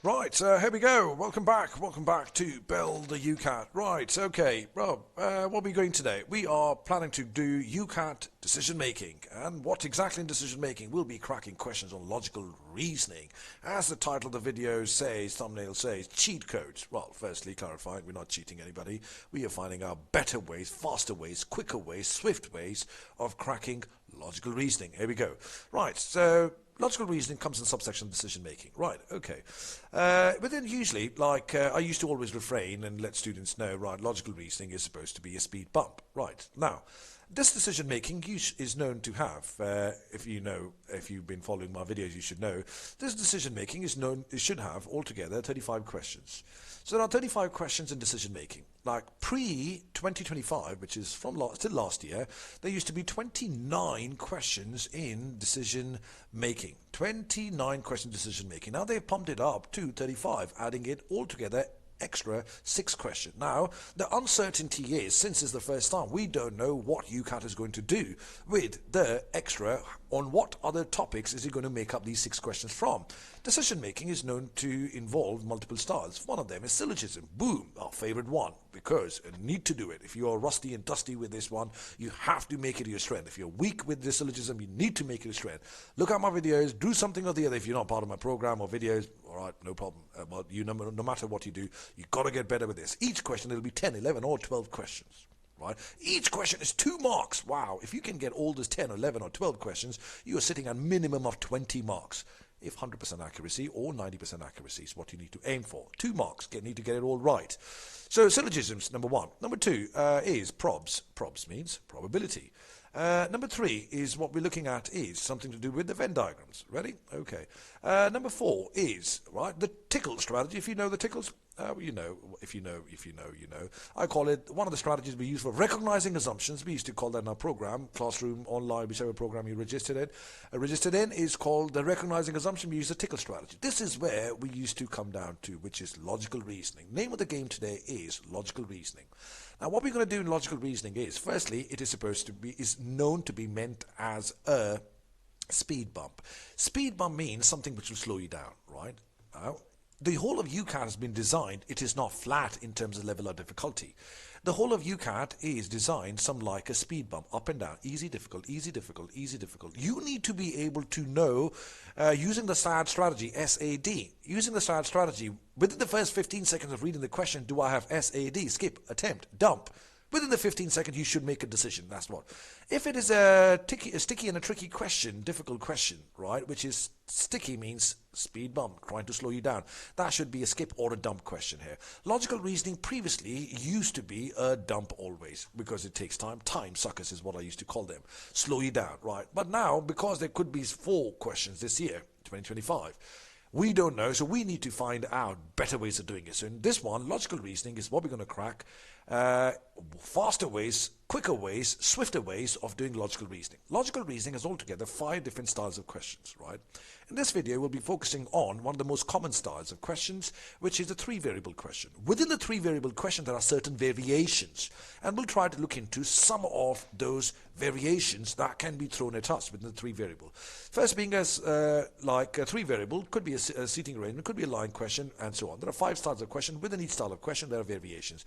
Right, here we go. Welcome back to Build the UCAT. Right, okay, Rob, what are we doing today? We are planning to do UCAT decision making. And what exactly in decision making? We'll be cracking questions on logical reasoning. As the title of the video says, thumbnail says, cheat codes. Well, firstly, clarifying, we're not cheating anybody. We are finding out better ways, faster ways, quicker ways, swift ways of cracking logical reasoning. Here we go. Right, so logical reasoning comes in subsection decision making. Right, okay. But then usually, I used to always refrain and let students know, right, logical reasoning is supposed to be a speed bump. Right, now, this decision making is known to have, if you've been following my videos, you should know, this decision making it should have altogether 35 questions. So there are 35 questions in decision making. Like pre-2025, which is from still last year, there used to be 29 questions in decision making. 29 question decision making. Now they've pumped it up to 35, adding it all together extra 6 questions. Now, the uncertainty is, since it's the first time, we don't know what UCAT is going to do with the extra, on what other topics is it going to make up these 6 questions from. Decision making is known to involve multiple styles. One of them is syllogism. Boom, our favorite one, because you need to do it. If you are rusty and dusty with this one, you have to make it your strength. If you're weak with the syllogism, you need to make it your strength. Look at my videos, do something or the other. If you're not part of my program or videos, all right, no problem. But no matter what you do, you've got to get better with this. Each question, it'll be 10, 11, or 12 questions. Right? Each question is 2 marks. Wow, if you can get all those 10, 11, or 12 questions, you are sitting at a minimum of 20 marks. If 100% accuracy or 90% accuracy is what you need to aim for. 2 marks, need to get it all right. So syllogisms, number 1. Number 2 is probs. Probs means probability. Number 3 is what we're looking at is something to do with the Venn diagrams. Ready? Okay. Number 4 is, right, the tickle strategy. If you know the tickles, if you know. I call it one of the strategies we use for recognizing assumptions. We used to call that in our program, classroom, online, whichever program you registered in is called the recognizing assumption. We use the tickle strategy. This is where we used to come down to, which is logical reasoning. Name of the game today is logical reasoning. Now, what we're going to do in logical reasoning is, firstly, it is known to be meant as a speed bump. Speed bump means something which will slow you down, right? Now, the whole of UCAT has been designed, it is not flat in terms of level of difficulty. The whole of UCAT is designed some like a speed bump, up and down, easy, difficult, easy, difficult, easy, difficult. You need to be able to know, using the SAD strategy, S-A-D, using the SAD strategy, within the first 15 seconds of reading the question, do I have S-A-D, skip, attempt, dump? Within the 15 seconds, you should make a decision. That's what. If it is a sticky and a tricky question, difficult question, right, which is sticky means speed bump, trying to slow you down, that should be a skip or a dump question here. Logical reasoning previously used to be a dump always, because it takes time. Time suckers is what I used to call them. Slow you down, right? But now, because there could be 4 questions this year, 2025, we don't know, so we need to find out better ways of doing it. So in this one, logical reasoning is what we're going to crack. Faster ways, quicker ways, swifter ways of doing logical reasoning. Logical reasoning has altogether 5 different styles of questions, right? In this video, we'll be focusing on one of the most common styles of questions, which is the 3-variable question. Within the 3-variable question, there are certain variations, and we'll try to look into some of those variations that can be thrown at us within the 3-variable. First being as like a 3-variable, could be a seating arrangement, could be a line question, and so on. There are 5 styles of question. Within each style of question, there are variations.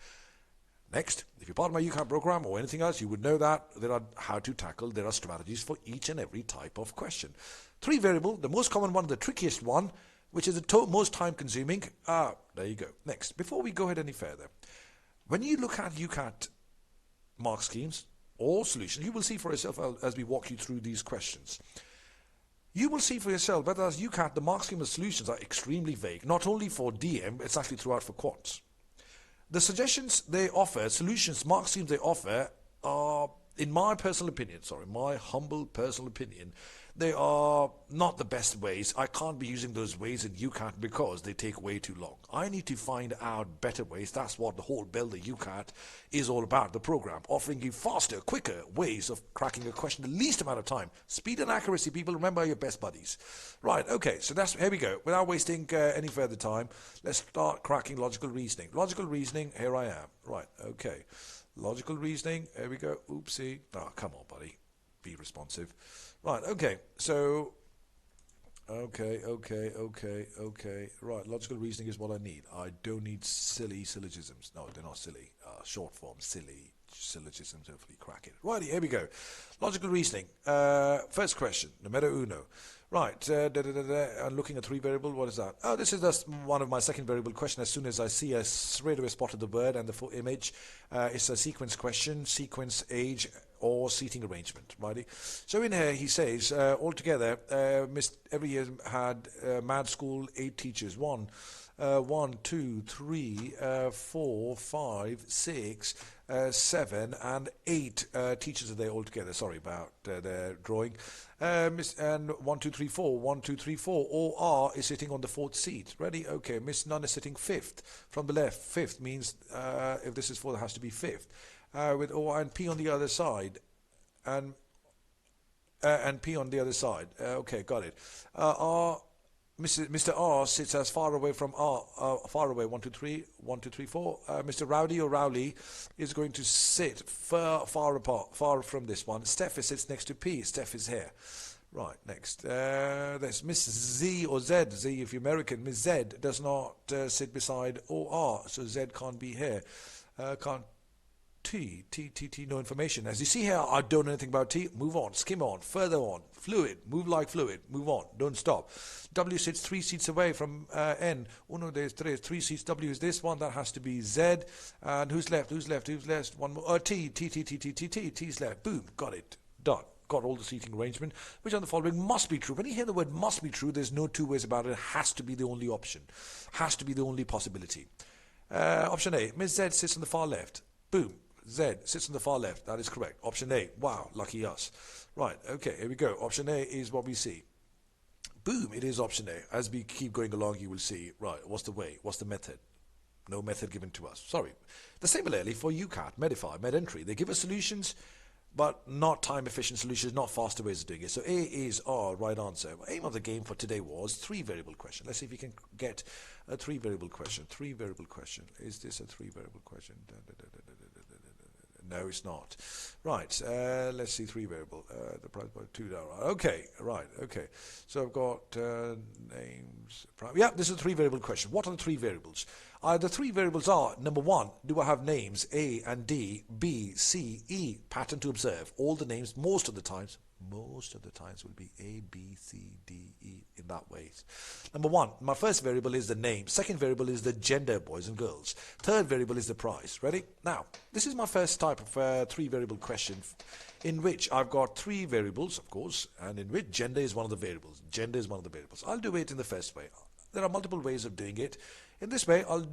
Next, if you're part of my UCAT program or anything else, you would know that there are strategies for each and every type of question. 3-variable, the most common one, the trickiest one, which is the most time consuming. There you go. Next, before we go ahead any further, when you look at UCAT mark schemes or solutions, you will see for yourself as we walk you through these questions. You will see for yourself that as UCAT, the mark scheme and solutions are extremely vague, not only for DM, it's actually throughout for quants. The suggestions they offer, solutions, mark schemes they offer are, in my humble personal opinion, they are not the best ways. I can't be using those ways in UCAT because they take way too long. I need to find out better ways. That's what the whole Build the UCAT is all about, the program, offering you faster, quicker ways of cracking a question the least amount of time. Speed and accuracy, people, remember, are your best buddies. Right, okay, so here we go. Without wasting any further time, let's start cracking logical reasoning. Logical reasoning, here I am. Right, okay. Logical reasoning, here we go. Oopsie. Oh, come on, buddy. Be responsive. Right, okay, so Okay. Right, logical reasoning is what I need. I don't need silly syllogisms. No, they're not silly. Short form, silly syllogisms. Hopefully crack it. Righty, here we go. Logical reasoning. First question, numero uno. Right, I'm looking at three variable. What is that? Oh, this is just one of my second variable question. As soon as I see, I straight away spotted the word and the full image. It's a sequence question, sequence, age, or seating arrangement, righty? So in here he says, altogether, every year had mad school 8 teachers. 1, 2, 3, 4, 5, 6, 7, and 8 teachers are there altogether. Sorry about the drawing. And 1, 2, 3, 4. 1, 2, 3, 4. OR is sitting on the 4th seat. Ready? Okay. Miss Nunn is sitting 5th from the left. 5th means if this is 4, it has to be 5th. With OR and P on the other side. And P on the other side. Okay, got it. Mr. R sits as far away from R, far away, 1, 2, 3, 1, 2, 3, 4. Mr. Rowdy or Rowley is going to sit far apart, far from this one. Steph sits next to P. Steph is here. Right, next. There's Miss Z or Z. Z if you're American. Miss Z does not sit beside OR, so Z can't be here. Can't T, no information. As you see here, I don't know anything about T. Move on, skim on, further on. Fluid, move like fluid. Move on, don't stop. W sits 3 seats away from N. Oh no, there's 3 seats. W is this one. That has to be Z. And who's left? Who's left? One more. T. T's left. Boom, got it. Done. Got all the seating arrangement. Which on the following must be true. When you hear the word must be true, there's no two ways about it. It has to be the only option. Has to be the only possibility. Option A, Miss Z sits on the far left. Boom. Z sits on the far left. That is correct. Option A. Wow, lucky us. Right, okay, here we go. Option A is what we see. Boom, it is option A. As we keep going along, you will see, right, what's the way? What's the method? No method given to us. Sorry. The similarly for UCAT, Medify, MedEntry. They give us solutions, but not time-efficient solutions, not faster ways of doing it. So A is our right answer. Aim of the game for today was 3-variable question. Let's see if we can get a 3-variable question. 3-variable question. Is this a 3-variable question? No, it's not. Right, let's see 3-variable. The price by 2 down. Okay, right, okay. So I've got names. Yeah, this is a 3-variable question. What are the 3 variables? The 3 variables are, number 1, do I have names A and D, B, C, E? Pattern to observe. All the names, most of the times will be A, B, C, D, E in that way. Number 1, my first variable is the name. Second variable is the gender, boys and girls. Third variable is the price. Ready? Now, this is my first type of 3-variable question in which I've got 3 variables, of course, and in which gender is one of the variables. Gender is one of the variables. I'll do it in the first way. There are multiple ways of doing it. In this way, I'll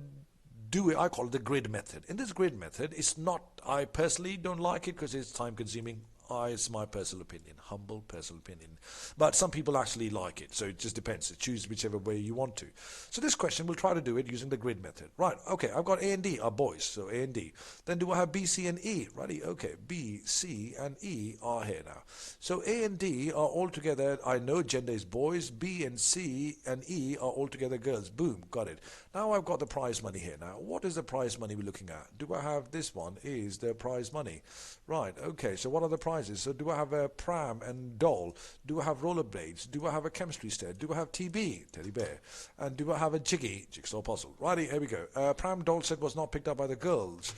do it. I call it the grid method. In this grid method, it's not, I personally don't like it because it's time consuming. It's my personal opinion, humble personal opinion. But some people actually like it, so it just depends. Choose whichever way you want to. So this question, we'll try to do it using the grid method. Right, okay, I've got A and D are boys, so A and D. Then do I have B, C, and E? Righty, okay, B, C, and E are here now. So A and D are all together, I know gender is boys, B and C and E are all together girls. Boom, got it. Now I've got the prize money here now. What is the prize money we're looking at? Do I have this one is the prize money? Right, okay, so what are the prizes? So do I have a pram and doll? Do I have rollerblades? Do I have a chemistry set? Do I have TB, teddy bear? And do I have a jigsaw puzzle? Righty, here we go. Pram doll set was not picked up by the girls.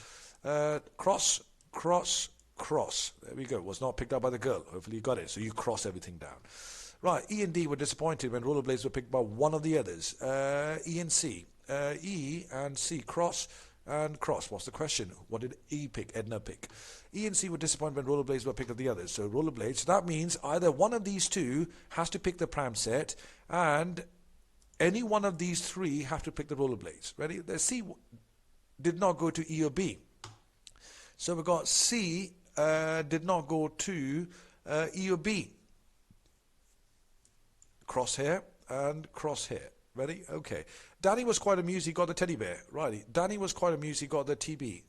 Cross. There we go. Was not picked up by the girl. Hopefully you got it. So you cross everything down. Right, E and D were disappointed when rollerblades were picked by one of the others. E and C. E and C cross. And cross. What's the question? What did E pick? Edna pick. E and C were disappointed when rollerblades were picked up the others. So rollerblades. So that means either one of these two has to pick the pram set, and any one of these 3 have to pick the rollerblades. Ready? The C did not go to E or B. So we got C did not go to E or B. Cross here and cross here. Ready? Okay. Danny was quite amused, he got the teddy bear. Righty. Danny was quite amused, he got the TB,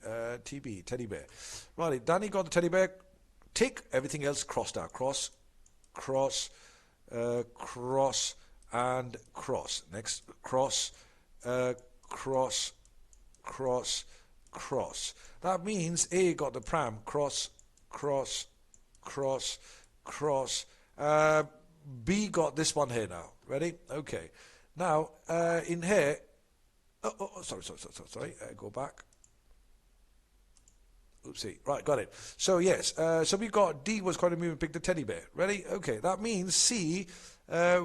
teddy bear. Righty. Danny got the teddy bear. Tick. Everything else crossed out. Cross, and cross. Next. Cross, cross. That means A got the pram. Cross. B got this one here now. Ready? Okay. Now, in here, sorry, go back. Oopsie. Right, got it. So, yes, so we've got D was quite a movement, pick the teddy bear. Ready? Okay, that means C,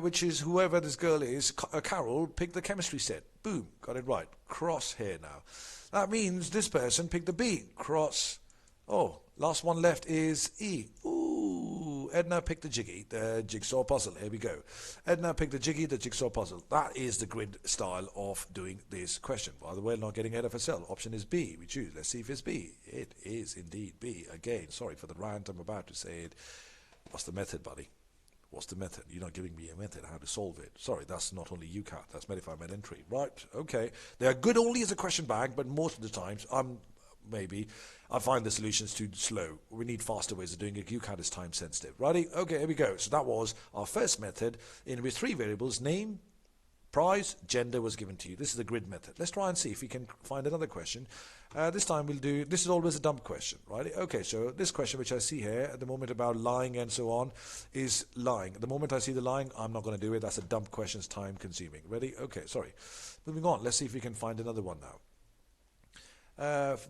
which is whoever this girl is, Carol, picked the chemistry set. Boom, got it right. Cross here now. That means this person picked the B. Cross. Oh, last one left is E. Ooh, Edna picked the jigsaw puzzle. Here we go. Edna picked the jigsaw puzzle. That is the grid style of doing this question. By the way, not getting ahead of herself. Option is B. We choose. Let's see if it's B. It is indeed B. Again, sorry for the rant. I'm about to say it. What's the method, buddy? What's the method? You're not giving me a method how to solve it. Sorry, that's not only UCAT. That's Medify Med Entry. Right, okay. They are good only as a question bank, but most of the times, I find the solutions too slow. We need faster ways of doing it. UCAT is time sensitive. Righty? Okay, here we go. So that was our first method in which 3 variables, name, price, gender was given to you. This is the grid method. Let's try and see if we can find another question. This time we'll do, this is always a dumb question, right? Okay, so this question which I see here at the moment about lying and so on is lying. At the moment I see the lying, I'm not going to do it. That's a dumb question, it's time consuming. Ready? Okay, sorry. Moving on, let's see if we can find another one now.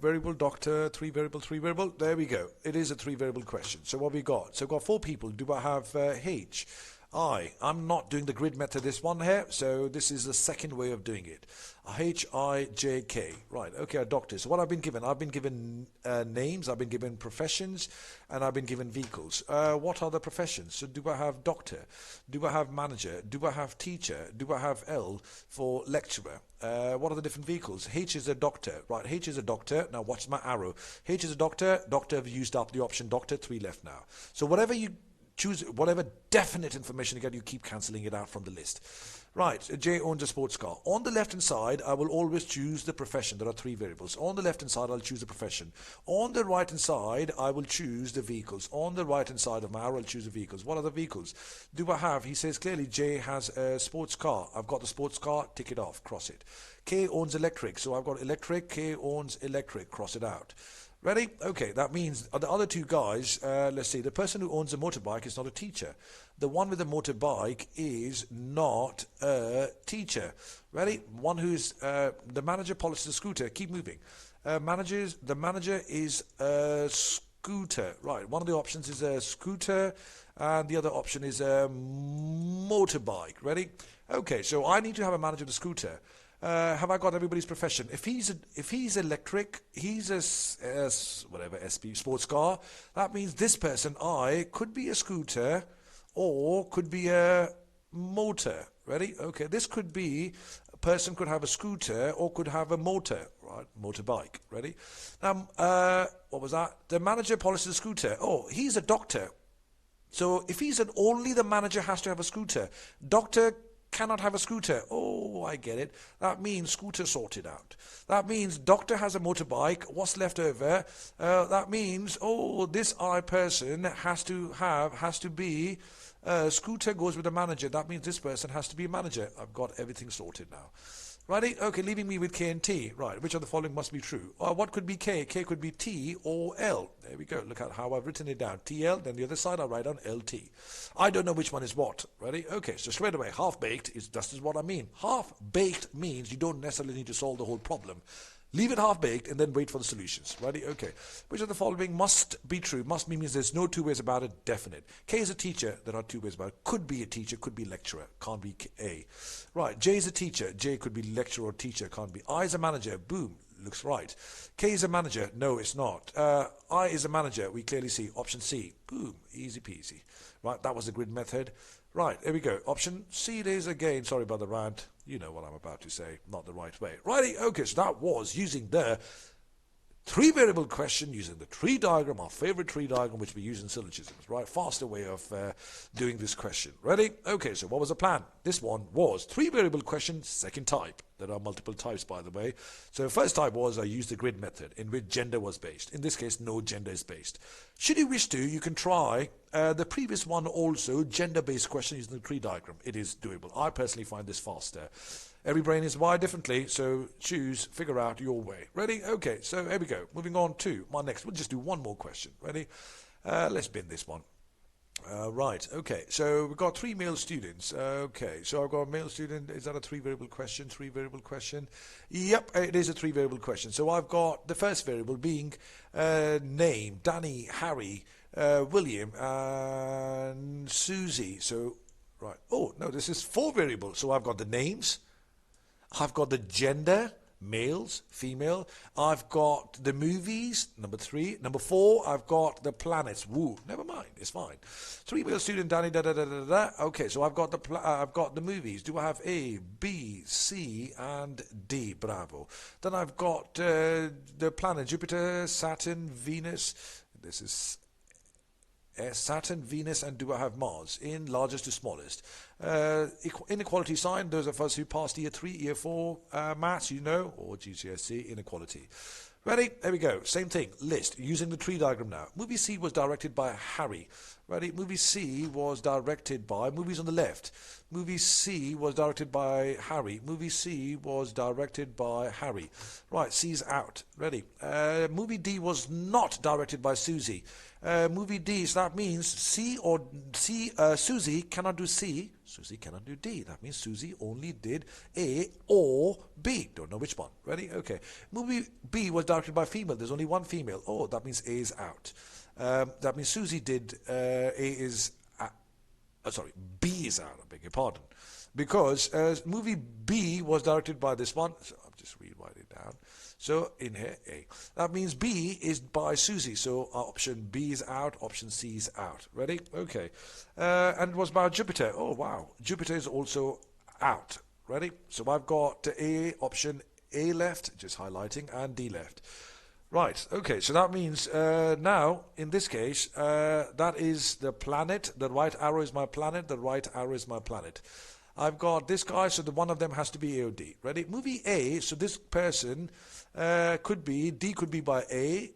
Variable, doctor, 3 variable. There we go. It is a 3 variable question. So what we got? So we've got 4 people. Do I have H? I'm not doing the grid method this one here, so this is the second way of doing it. H, I, J, K. Right, okay, doctors. So what I've been given names, I've been given professions, and I've been given vehicles. What are the professions? So do I have doctor? Do I have manager? Do I have teacher? Do I have L for lecturer? What are the different vehicles? H is a doctor. Right, H is a doctor. Now watch my arrow. H is a doctor. Doctor, have used up the option doctor. 3 left now. So whatever you choose, whatever definite information you get, you keep cancelling it out from the list. Right, J owns a sports car. On the left-hand side, I will always choose the profession. There are 3 variables. On the left-hand side, I'll choose the profession. On the right-hand side, I will choose the vehicles. On the right-hand side of my arrow, I'll choose the vehicles. What are the vehicles? Do I have, he says clearly, J has a sports car. I've got the sports car, tick it off, cross it. K owns electric, so I've got electric. K owns electric, cross it out. Ready? Okay, that means the other 2 guys, let's see, the person who owns a motorbike is not a teacher. The one with the motorbike is not a teacher. Ready? One who's, the manager polishes the scooter. Keep moving. The manager is a scooter. Right, one of the options is a scooter, and the other option is a motorbike. Ready? Okay, so I need to have a manager of the scooter. Have I got everybody's profession? If he's electric, he's a whatever SP sports car. That means this person I could be a scooter or could be a motor. Ready? Okay, this could be a person could have a scooter or could have a motor. Right, motorbike. Ready? What was that? The manager polishes the scooter. Oh, he's a doctor. So if he's only the manager has to have a scooter. Doctor cannot have a scooter. Oh, I get it. That means scooter sorted out. That means doctor has a motorbike. What's left over? That means, oh, this I person has to be scooter goes with the manager. That means this person has to be a manager. I've got everything sorted now. Righty? Okay, leaving me with K and T. Right, which of the following must be true? What could be K? K could be T or L. There we go. Look at how I've written it down. TL, then the other side I'll write down LT. I don't know which one is what. Ready? Okay, so straight away, half-baked is just what I mean. Half-baked means you don't necessarily need to solve the whole problem. Leave it half-baked and then wait for the solutions. Ready? Okay. Which of the following must be true? Must means there's no 2 ways about it. Definite. K is a teacher. There are 2 ways about it. Could be a teacher. Could be lecturer. Can't be A. Right. J is a teacher. J could be lecturer or teacher. Can't be. I is a manager. Boom. Looks right. K is a manager. No, it's not. I is a manager. We clearly see option C. Boom. Easy peasy. Right. That was the grid method. Right, here we go. Option C it is again. Sorry about the rant. You know what I'm about to say. Not the right way. Righty, okay, so that was using the 3 variable question, using the tree diagram, our favorite tree diagram, which we use in syllogisms, right? Faster way of doing this question. Ready? Okay, so what was the plan? This one was 3 variable question, second type. There are multiple types, by the way. So first type was I used the grid method in which gender was based. In this case, no gender is based. Should you wish to, you can try the previous one also, gender-based question using the tree diagram. It is doable. I personally find this faster. Every brain is wired differently, so choose, figure out your way. Ready? Okay, so here we go. Moving on to my next. We'll just do one more question. Ready? Let's bin this one. Right, okay, so we've got three male students. Okay, so I've got a male student. Is that a three variable question? Three variable question? Yep, it is a three variable question. So I've got the first variable being name, Danny, Harry, William, and Susie. So, right, oh, no, this is four variables. So I've got the names, I've got the gender, males, female. I've got the movies, number three. Number four, I've got the planets. Woo, never mind, it's fine. Three male student, Danny, da da da da da. Okay, so I've got the movies. Do I have A, B, C, and D? Bravo. Then I've got the planet Jupiter, Saturn, Venus. This is Saturn, Venus, and do I have Mars in largest to smallest? Inequality sign, those of us who passed year 3, year 4 maths, you know, or GCSE, inequality. Ready? There we go. Same thing. List. Using the tree diagram now. Movie C was directed by Harry. Ready? Movie C was directed by... Movies on the left. Movie C was directed by Harry. Movie C was directed by Harry. Right, C's out. Ready? Movie D was not directed by Susie. Movie D, so that means Susie cannot do C. Susie cannot do D. That means Susie only did A or B. Don't know which one. Ready? Okay. Movie B was directed by female. There's only one female. Oh, that means A is out. That means Susie did B is out. I beg your pardon. Because movie B was directed by this one. So I'll just rewrite it down. So in here, A. That means B is by Susie. So option B is out, option C is out. Ready? Okay. And it was about Jupiter. Oh, wow. Jupiter is also out. Ready? So I've got A, option A left, just highlighting, and D left. Right, okay, so that means now, in this case, that is the planet. The right arrow is my planet. The right arrow is my planet. I've got this guy, so the one of them has to be A or D. Ready? Movie A, so this person could be, D could be by A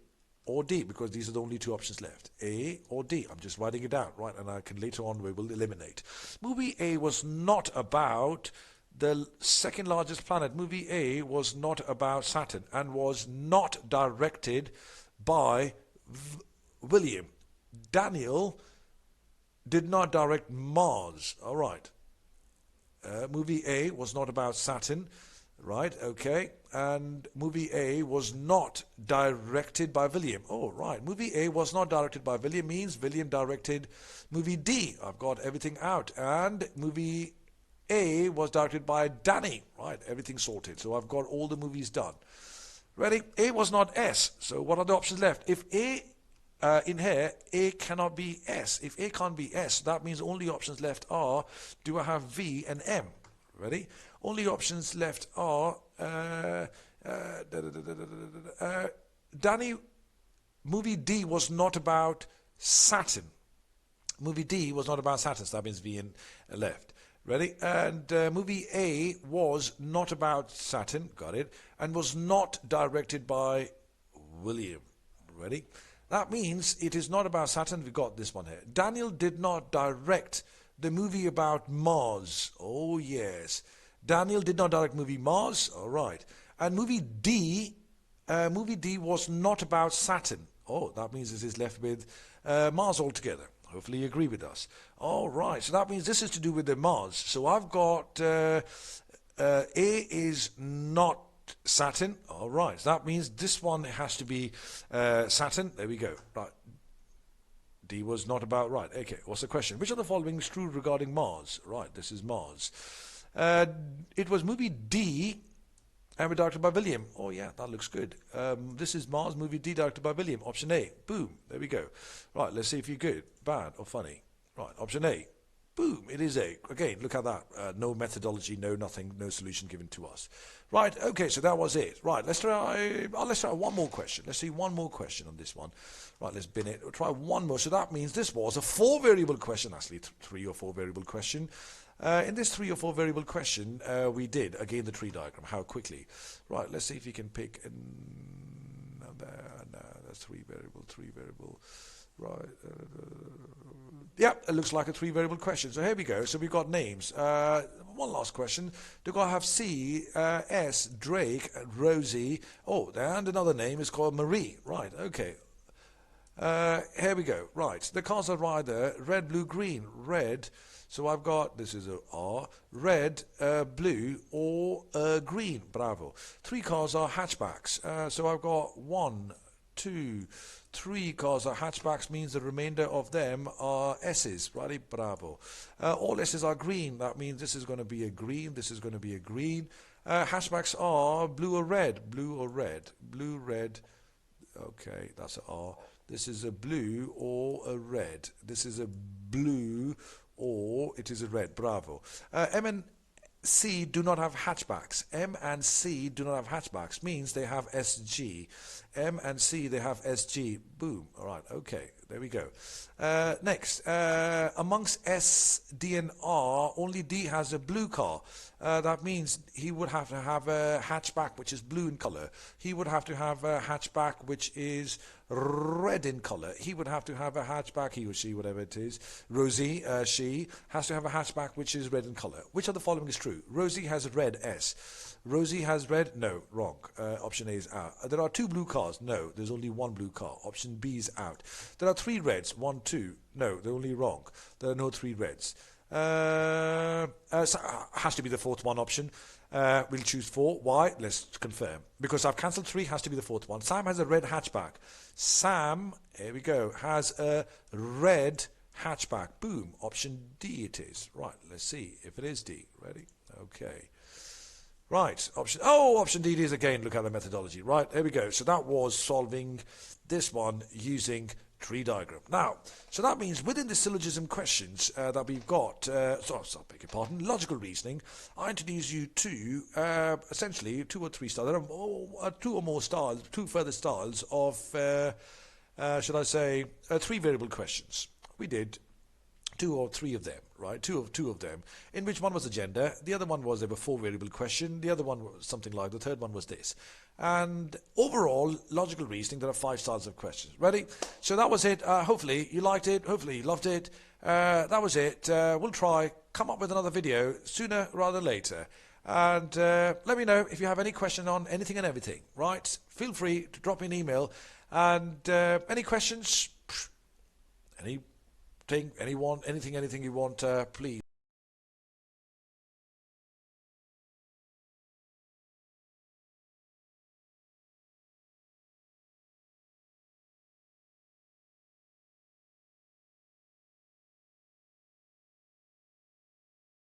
or D, because these are the only two options left. A or D. I'm just writing it down, right? And I can later on, we will eliminate. Movie A was not about the second largest planet. Movie A was not about Saturn and was not directed by William. Daniel did not direct Mars. All right. Movie A was not about Saturn, right? Okay. And movie A was not directed by William. Oh, right. Movie A was not directed by William means William directed movie D. I've got everything out. And movie A was directed by Danny. Right, everything sorted. So I've got all the movies done. Ready? A was not S. So what are the options left? If A, in here, A cannot be S. If A can't be S, that means only options left are, do I have V and M? Ready? Only options left are, Danny, movie D was not about Saturn. Movie D was not about Saturn, so that means V and left. Ready? And movie A was not about Saturn, got it, and was not directed by William. Ready? That means it is not about Saturn. We got this one here. Daniel did not direct the movie about Mars. Oh, yes. Daniel did not direct movie Mars. All right. And movie D was not about Saturn. Oh, that means it is left with Mars altogether. Hopefully you agree with us. All right, so that means this is to do with the Mars. So I've got A is not Saturn. All right, so that means this one has to be Saturn. There we go. Right. D was not about, right. Okay, what's the question? Which of the following is true regarding Mars? Right, this is Mars. It was movie D, and we're directed by William. Oh, yeah, that looks good. This is Mars, movie D, directed by William. Option A. Boom. There we go. Right, let's see if you're good, bad, or funny. Right, option A. Boom, it is A. Again, look at that. No methodology, no nothing, no solution given to us. Right, okay, so that was it. Right, let's try one more question. Let's see one more question on this one. Right, let's bin it. We'll try one more. So that means this was a 4-variable question, actually 3 or 4-variable question. In this 3 or 4 variable question, we did, again, the tree diagram. How quickly? Right, let's see if you can pick... No, that's 3 variable. Right. Yeah, it looks like a 3-variable question. So here we go. So we've got names. One last question. Do I have C, S, Drake, Rosie? Oh, and another name is called Marie. Right, okay. Here we go. Right, the cars are either red, blue, green. Red, so I've got, this is a R, red, blue, or green. Bravo. 3 cars are hatchbacks. So I've got 1, 2, 3 cars are hatchbacks, means the remainder of them are S's. Righty, bravo. All S's are green. That means this is going to be a green. This is going to be a green. Hatchbacks are blue or red. Blue or red. Blue, red. Okay, that's an R. This is a blue or a red. This is a blue or it is a red. Bravo. M and C do not have hatchbacks. M and C do not have hatchbacks, means they have SG. M and C, they have SG. Boom. All right, okay, there we go. Next, amongst S, D and R, only D has a blue car. That means he would have to have a hatchback which is blue in color. He would have to have a hatchback which is red in color. He would have to have a hatchback, he or she, whatever it is. Rosie, she, has to have a hatchback which is red in color. Which of the following is true? Rosie has a red S. Rosie has red? No, wrong. Option A is out. There are 2 blue cars? No, there's only 1 blue car. Option B is out. There are 3 reds? 1, 2. No, they're only wrong. There are no 3 reds. So has to be the 4th one option. We'll choose 4. Why? Let's confirm. Because I've cancelled 3, has to be the 4th one. Sam has a red hatchback. Sam, here we go, has a red hatchback. Boom. Option D it is. Right, let's see if it is D. Ready? Okay. Right, option D it is again. Look at the methodology. Right, there we go. So that was solving this one using tree diagram. Now, so that means within the syllogism questions that we've got, beg your pardon, logical reasoning, I introduce you to essentially 2 or 3 styles. There are 2 or more styles, 2 further styles of, should I say, 3 variable questions. We did 2 or 3 of them, right? Two of them, in which one was the gender, the other one was there were 4 variable question, the other one was something like, the third one was this. And overall, logical reasoning, there are 5 styles of questions. Ready? So that was it. Hopefully you liked it. Hopefully you loved it. That was it. We'll try, come up with another video sooner rather than later. And let me know if you have any question on anything and everything, right? Feel free to drop me an email. And any questions, anything you want, please.